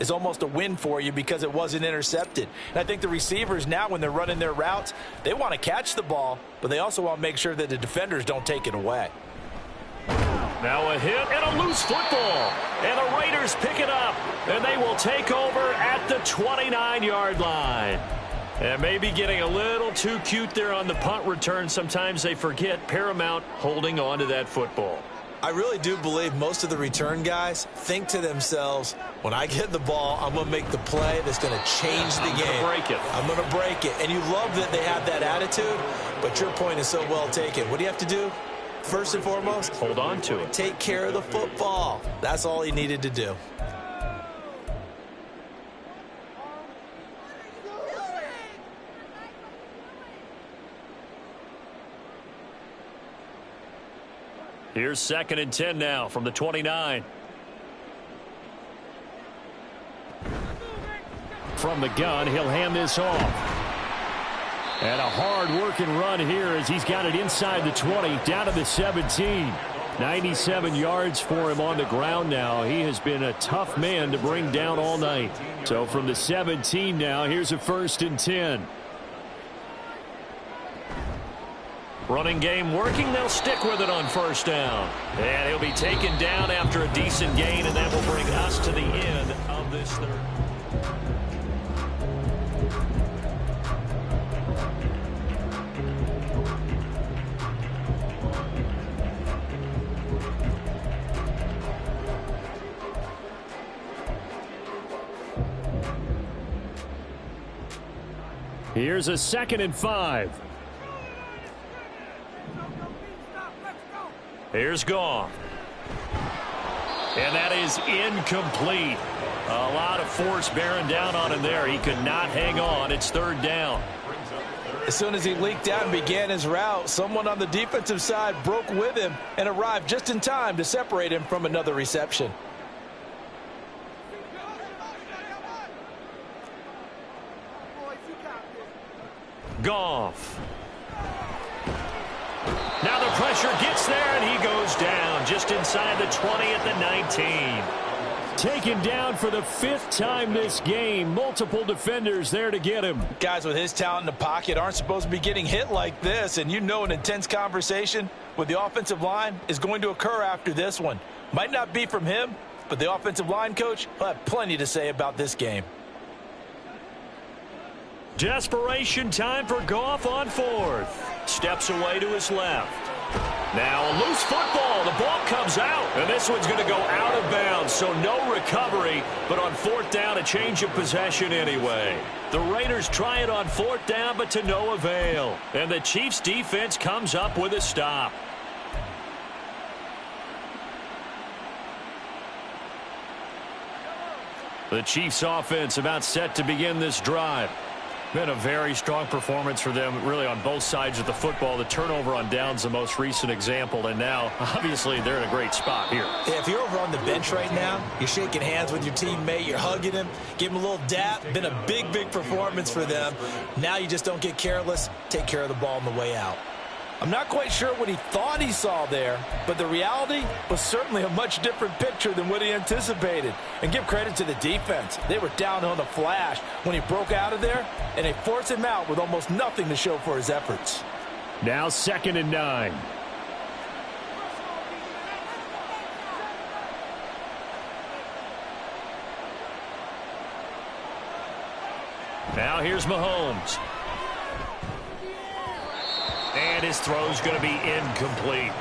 is almost a win for you because it wasn't intercepted. And I think the receivers now, when they're running their routes, they want to catch the ball, but they also want to make sure that the defenders don't take it away. Now a hit and a loose football. And the Raiders pick it up, and they will take over at the 29-yard line. And maybe getting a little too cute there on the punt return. Sometimes they forget paramount holding on to that football. I really do believe most of the return guys think to themselves, when I get the ball, I'm going to make the play that's going to change the game. Break it. I'm going to break it. And you love that they have that attitude, but your point is so well taken. What do you have to do? First and foremost, hold on to it. Take care of the football. That's all he needed to do. Here's 2nd and 10 now from the 29. From the gun, he'll hand this off. And a hard-working run here as he's got it inside the 20, down to the 17. 97 yards for him on the ground now. He has been a tough man to bring down all night. So from the 17 now, here's a 1st and 10. Running game working. They'll stick with it on 1st down. And he'll be taken down after a decent gain, and that will bring us to the end of this third. Here's a 2nd and 5. Here's Goff. And that is incomplete. A lot of force bearing down on him there. He could not hang on. It's 3rd down. As soon as he leaked out and began his route, someone on the defensive side broke with him and arrived just in time to separate him from another reception. Goff. Now the pressure gets there, and he goes down just inside the 20 at the 19. Taken down for the 5th time this game. Multiple defenders there to get him. Guys with his talent in the pocket aren't supposed to be getting hit like this, and you know an intense conversation with the offensive line is going to occur after this one. Might not be from him, but the offensive line coach will have plenty to say about this game. Desperation time for Goff on 4th. Steps away to his left. Now a loose football. The ball comes out. And this one's going to go out of bounds, so no recovery. But on 4th down, a change of possession anyway. The Raiders try it on 4th down, but to no avail. And the Chiefs' defense comes up with a stop. The Chiefs' offense about set to begin this drive. Been a very strong performance for them, really, on both sides of the football. The turnover on downs, the most recent example, and now, obviously, they're in a great spot here. Yeah, if you're over on the bench right now, you're shaking hands with your teammate, you're hugging him, give him a little dap. Been a big, big performance for them. Now you just don't get careless. Take care of the ball on the way out. I'm not quite sure what he thought he saw there, but the reality was certainly a much different picture than what he anticipated. And give credit to the defense. They were down on the flash when he broke out of there, and they forced him out with almost nothing to show for his efforts. Now 2nd and 9. Now here's Mahomes. And his throw's going to be incomplete.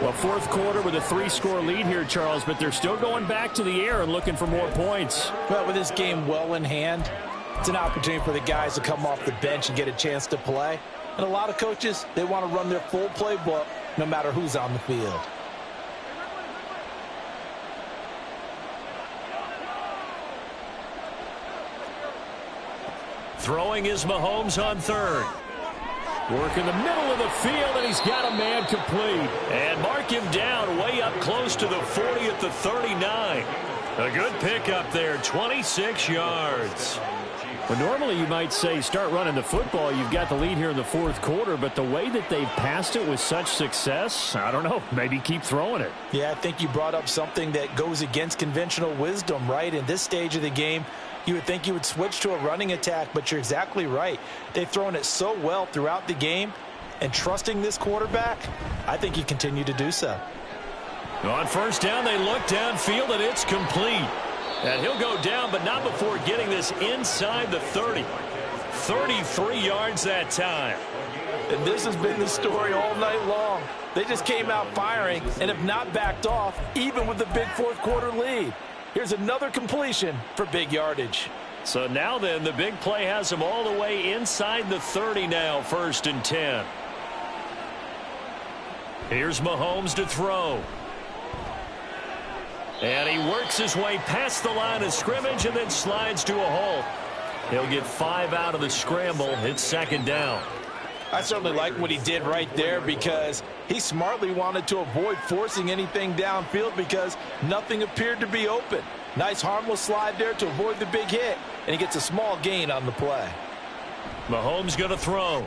Well, 4th quarter with a 3-score lead here, Charles, but they're still going back to the air and looking for more points. Well, with this game well in hand, it's an opportunity for the guys to come off the bench and get a chance to play. And a lot of coaches, they want to run their full playbook no matter who's on the field. Throwing is Mahomes on 3rd. Work in the middle of the field, and he's got a man complete. And mark him down way up close to the 40 at the 39. A good pickup there, 26 yards. Well, normally you might say start running the football. You've got the lead here in the 4th quarter, but the way that they've passed it with such success, I don't know, maybe keep throwing it. Yeah, I think you brought up something that goes against conventional wisdom, right? In this stage of the game, you would think you would switch to a running attack, but you're exactly right. They've thrown it so well throughout the game, and trusting this quarterback, I think you continue to do so. On 1st down, they look downfield, and it's complete. And he'll go down, but not before getting this inside the 30. 33 yards that time. And this has been the story all night long. They just came out firing and have not backed off, even with the big 4th quarter lead. Here's another completion for big yardage. So now then, the big play has him all the way inside the 30 now, 1st and 10. Here's Mahomes to throw. And he works his way past the line of scrimmage and then slides to a halt. He'll get 5 out of the scramble. It's 2nd down. I certainly like what he did right there because he smartly wanted to avoid forcing anything downfield because nothing appeared to be open. Nice harmless slide there to avoid the big hit, and he gets a small gain on the play. Mahomes going to throw.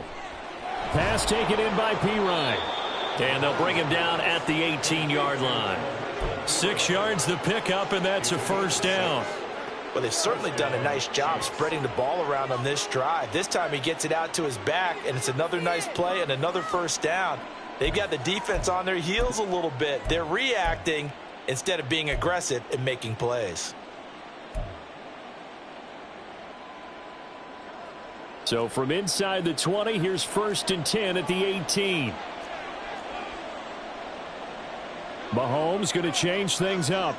Pass taken in by P-Ryan. And they'll bring him down at the 18-yard line. 6 yards the pickup, and that's a 1st down. Well, they've certainly done a nice job spreading the ball around on this drive. This time he gets it out to his back, and it's another nice play and another 1st down. They've got the defense on their heels a little bit. They're reacting instead of being aggressive and making plays. So from inside the 20, here's 1st and 10 at the 18. Mahomes going to change things up.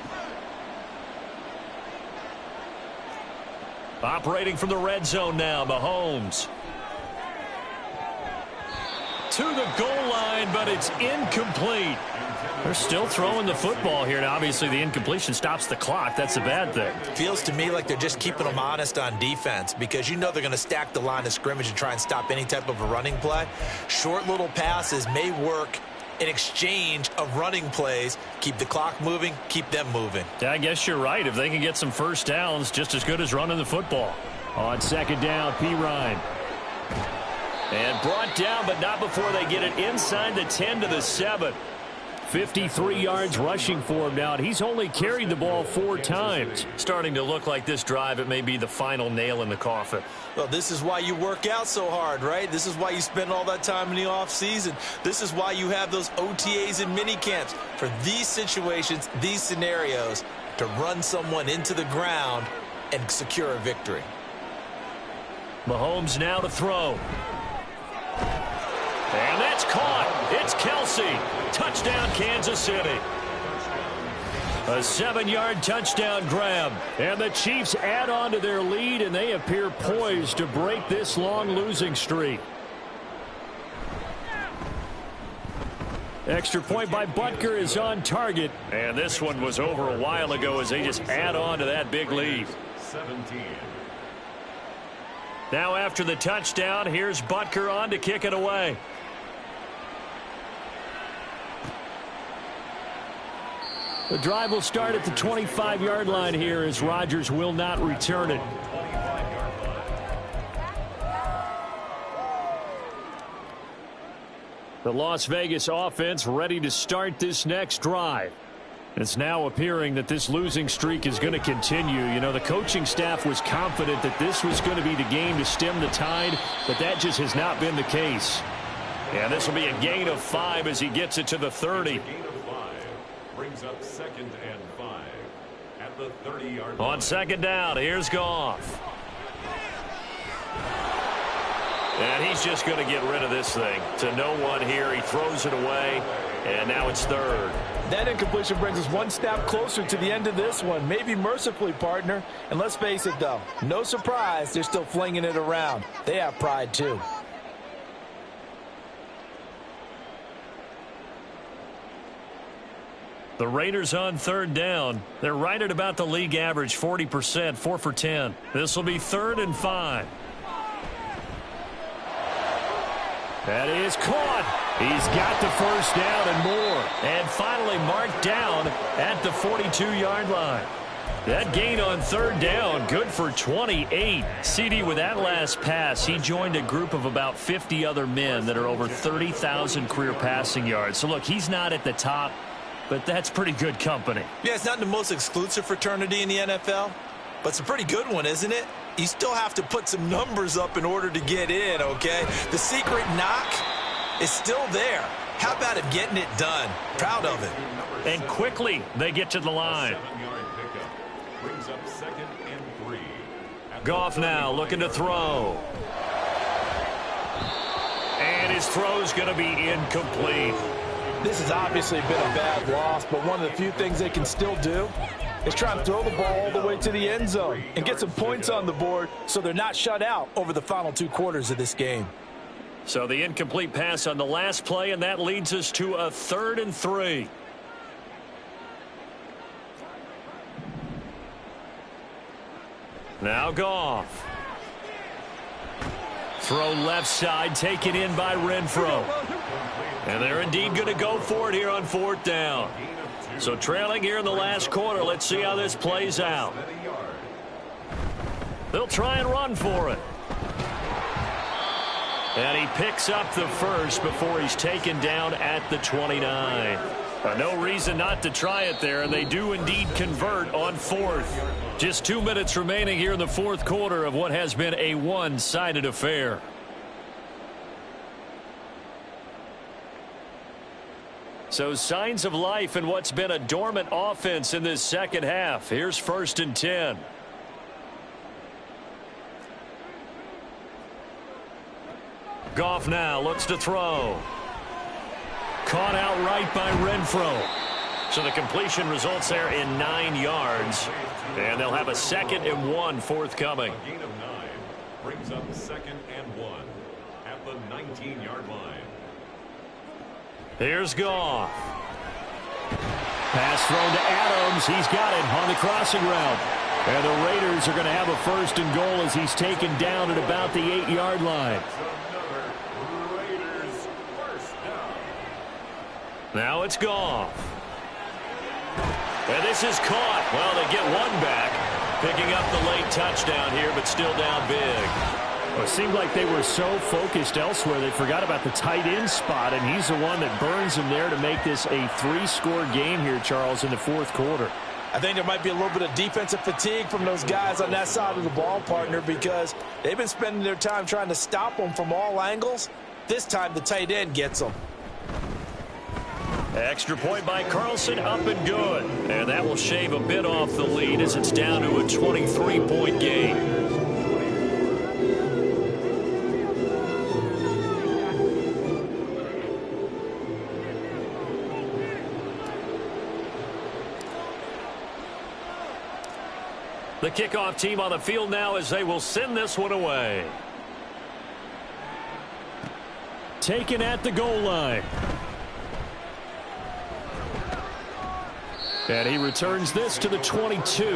Operating from the red zone now, Mahomes. To the goal line, but it's incomplete. They're still throwing the football here, and obviously the incompletion stops the clock. That's a bad thing. Feels to me like they're just keeping them honest on defense because you know they're going to stack the line of scrimmage and try and stop any type of a running play. Short little passes may work in exchange of running plays. Keep the clock moving, keep them moving. Yeah, I guess you're right. If they can get some first downs, just as good as running the football. On 2nd down, Pirine. And brought down, but not before they get it inside the 10 to the 7. 53 yards rushing for him now, and he's only carried the ball 4 times. Starting to look like this drive, it may be the final nail in the coffin. Well, this is why you work out so hard, right? This is why you spend all that time in the offseason. This is why you have those OTAs and mini camps. For these situations, these scenarios, to run someone into the ground and secure a victory. Mahomes now to throw. And that's caught. It's Kelsey. Touchdown, Kansas City. A 7-yard touchdown grab. And the Chiefs add on to their lead, and they appear poised to break this long losing streak. Extra point by Butker is on target. And this one was over a while ago as they just add on to that big lead. 17. Now after the touchdown, here's Butker on to kick it away. The drive will start at the 25-yard line here as Rodgers will not return it. The Las Vegas offense ready to start this next drive. It's now appearing that this losing streak is going to continue. You know, the coaching staff was confident that this was going to be the game to stem the tide, but that just has not been the case. And this will be a gain of 5 as he gets it to the 30. Brings up 2nd and 5 at the 30-yard line. On 2nd down, here's Goff. And he's just going to get rid of this thing. To no one here. He throws it away, and now it's 3rd. That incompletion brings us one step closer to the end of this one. Maybe mercifully, partner. And let's face it, though, no surprise, they're still flinging it around. They have pride, too. The Raiders on 3rd down. They're right at about the league average, 40%, 4 for 10. This will be 3rd and 5. That is caught. He's got the first down and more. And finally marked down at the 42-yard line. That gain on 3rd down, good for 28. CD, with that last pass, he joined a group of about 50 other men that are over 30,000 career passing yards. So, look, he's not at the top, but that's pretty good company. Yeah, it's not the most exclusive fraternity in the NFL, but it's a pretty good one, isn't it? You still have to put some numbers up in order to get in, okay? The secret knock is still there. How about him getting it done? Proud of it. And quickly, they get to the line. 7-yard pickup. Brings up 2nd and 3. Goff now looking to throw. And his throw's going to be incomplete. This has obviously been a bad loss, but one of the few things they can still do is try and throw the ball all the way to the end zone and get some points on the board so they're not shut out over the final 2 quarters of this game. So the incomplete pass on the last play, and that leads us to a 3rd and 3. Now Goff. Throw left side, taken in by Renfro. And they're indeed going to go for it here on 4th down. So trailing here in the last quarter, let's see how this plays out. They'll try and run for it. And he picks up the first before he's taken down at the 29. No reason not to try it there, and they do indeed convert on 4th. Just 2 minutes remaining here in the 4th quarter of what has been a one-sided affair. So signs of life in what's been a dormant offense in this second half. Here's 1st and 10. Goff now looks to throw. Caught outright by Renfro. So the completion results there in 9 yards. And they'll have a 2nd and 1 forthcoming. A gain of 9 brings up 2nd and 1 at the 19-yard line. Here's Goff. Pass thrown to Adams. He's got it on the crossing route. And the Raiders are going to have a 1st and goal as he's taken down at about the 8-yard line. Another Raiders 1st down. Now it's Goff. And this is caught. Well, they get one back. Picking up the late touchdown here, but still down big. Well, it seemed like they were so focused elsewhere they forgot about the tight end spot, and he's the one that burns them there to make this a 3-score game here, Charles, in the 4th quarter. I think there might be a little bit of defensive fatigue from those guys on that side of the ball, partner, because they've been spending their time trying to stop them from all angles. This time the tight end gets them. Extra point by Carlson, up and good. And that will shave a bit off the lead as it's down to a 23-point game. The kickoff team on the field now as they will send this one away. Taken at the goal line. And he returns this to the 22. At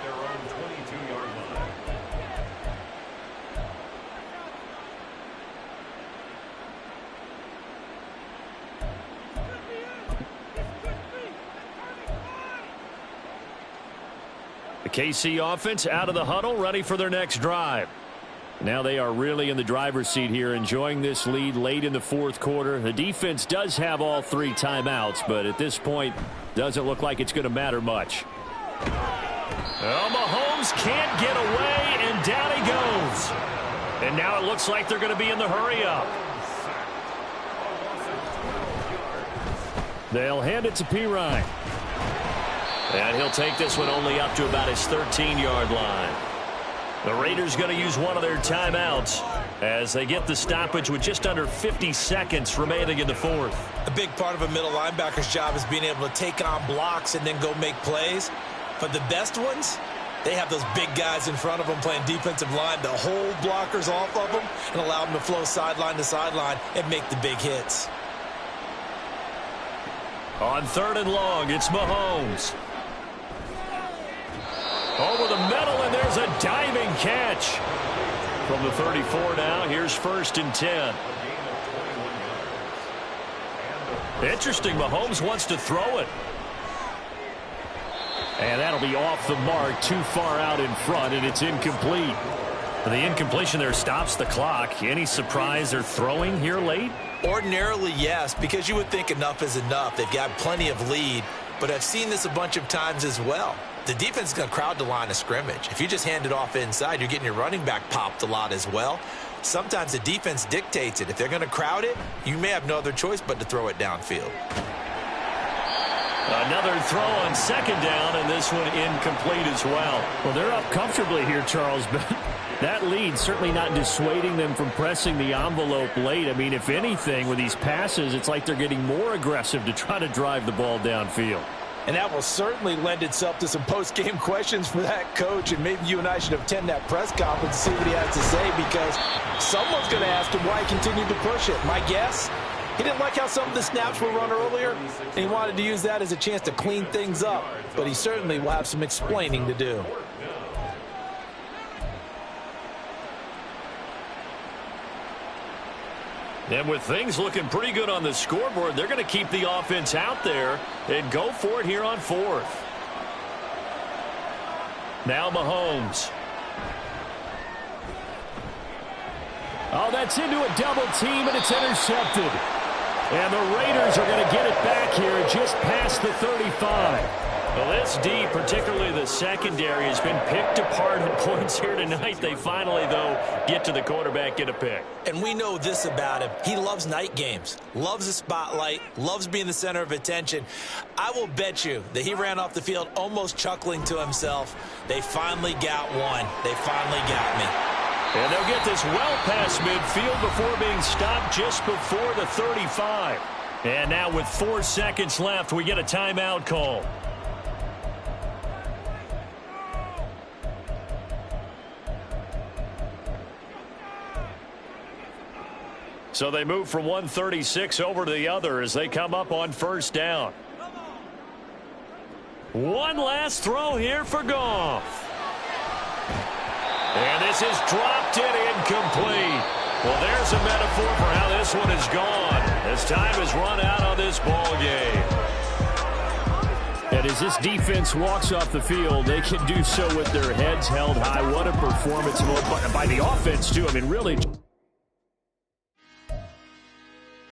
their own 22-yard line. The KC offense out of the huddle, ready for their next drive. Now they are really in the driver's seat here, enjoying this lead late in the 4th quarter. The defense does have all 3 timeouts, but at this point, doesn't look like it's going to matter much. Well, Mahomes can't get away, and down he goes. And now it looks like they're going to be in the hurry-up. They'll hand it to Pirine. And he'll take this one only up to about his 13-yard line. The Raiders going to use one of their timeouts as they get the stoppage with just under 50 seconds remaining in the 4th. A big part of a middle linebacker's job is being able to take on blocks and then go make plays. But the best ones, they have those big guys in front of them playing defensive line to hold blockers off of them and allow them to flow sideline to sideline and make the big hits. On 3rd and long, it's Mahomes. Over the middle, and there's a diving catch. From the 34 now, here's 1st and 10. Interesting, Mahomes wants to throw it. And that'll be off the mark, too far out in front, and it's incomplete. The incompletion there stops the clock. Any surprise they're throwing here late? Ordinarily, yes, because you would think enough is enough. They've got plenty of lead, but I've seen this a bunch of times as well. The defense is going to crowd the line of scrimmage. If you just hand it off inside, you're getting your running back popped a lot as well. Sometimes the defense dictates it. If they're going to crowd it, you may have no other choice but to throw it downfield. Another throw on 2nd down, and this one incomplete as well. Well, they're up comfortably here, Charles, but that lead certainly not dissuading them from pressing the envelope late. I mean, if anything, with these passes, it's like they're getting more aggressive to try to drive the ball downfield. And that will certainly lend itself to some post-game questions for that coach. And maybe you and I should attend that press conference and see what he has to say, because someone's going to ask him why he continued to push it. My guess, he didn't like how some of the snaps were run earlier, and he wanted to use that as a chance to clean things up. But he certainly will have some explaining to do. And with things looking pretty good on the scoreboard, they're going to keep the offense out there and go for it here on 4th. Now Mahomes. Oh, that's into a double team, and it's intercepted. And the Raiders are going to get it back here just past the 35. Well, this D, particularly the secondary, has been picked apart at points here tonight. They finally, though, get to the quarterback, get a pick. And we know this about him. He loves night games, loves the spotlight, loves being the center of attention. I will bet you that he ran off the field almost chuckling to himself. They finally got one. They finally got me. And they'll get this well past midfield before being stopped just before the 35. And now with 4 seconds left, we get a timeout call. So they move from 136 over to the other as they come up on first down. One last throw here for Goff. And this is dropped in incomplete. Well, there's a metaphor for how this one is gone as time has run out on this ball game. And as this defense walks off the field, they can do so with their heads held high. What a performance by the offense, too. I mean, really